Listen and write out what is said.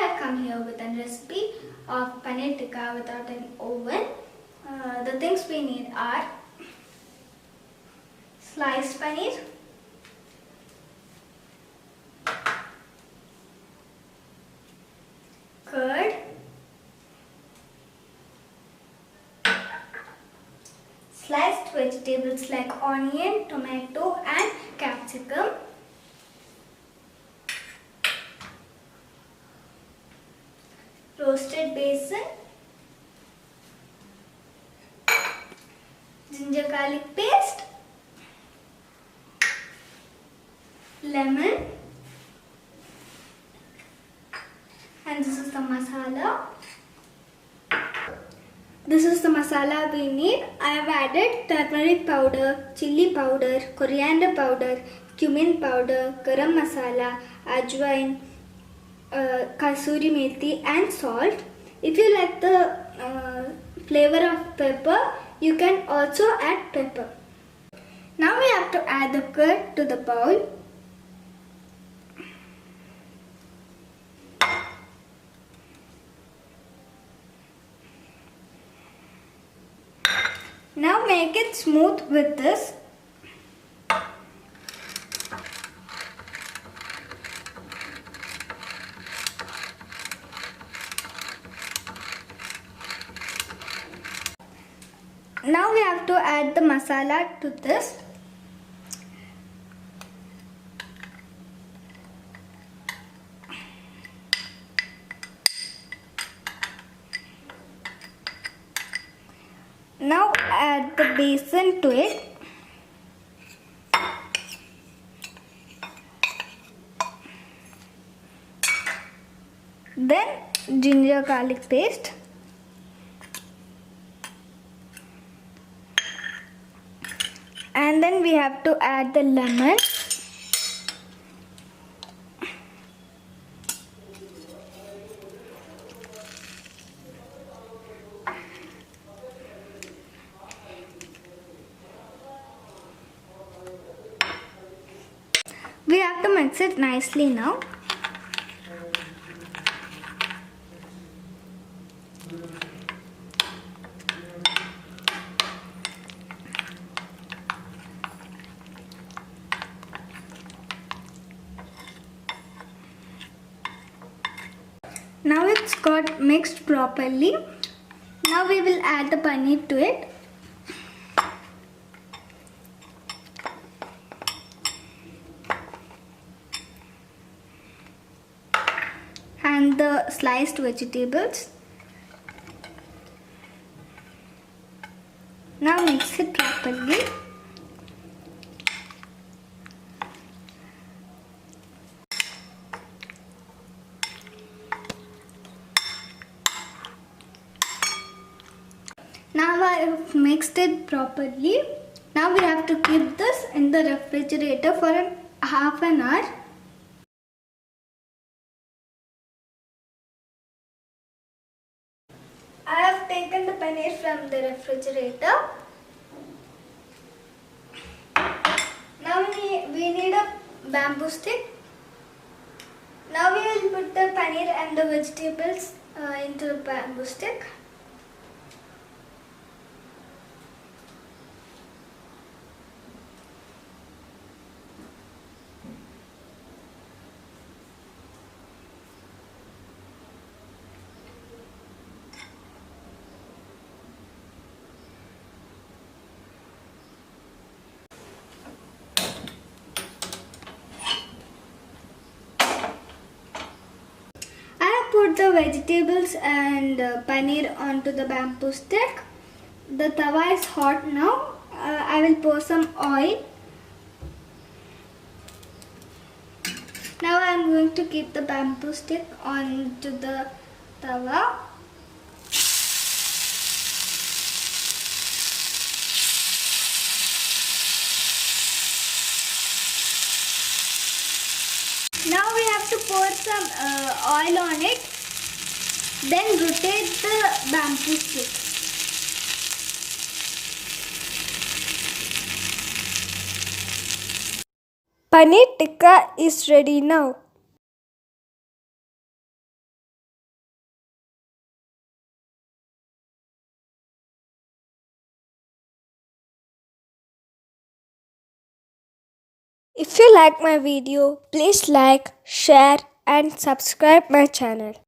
I have come here with a recipe of Paneer Tikka without an oven. The things we need are sliced paneer, curd, sliced vegetables like onion, tomato and capsicum, roasted basil, ginger garlic paste, lemon, and this is the masala. This is the masala we need. I have added turmeric powder, chili powder, coriander powder, cumin powder, garam masala, ajwain, kasuri methi and salt. If you like the flavor of pepper, you can also add pepper. Now we have to add the curd to the bowl. Now make it smooth with this. Now we have to add the masala to this. Now add the besan to it. Then ginger garlic paste. And then we have to add the lemon. We have to mix it nicely now. Now it's got mixed properly. Now we will add the paneer to it. And the sliced vegetables. Now mix it properly. Now I have mixed it properly. Now we have to keep this in the refrigerator for half an hour. I have taken the paneer from the refrigerator. Now we need a bamboo stick. Now we will put the paneer and the vegetables into the bamboo stick. Put the vegetables and paneer onto the bamboo stick. The tawa is hot now. I will pour some oil. Now I am going to keep the bamboo stick onto the tawa. Now we have to pour some oil on it. Then rotate the bamboo stick. Paneer Tikka is ready now. If you like my video, please like, share and subscribe my channel.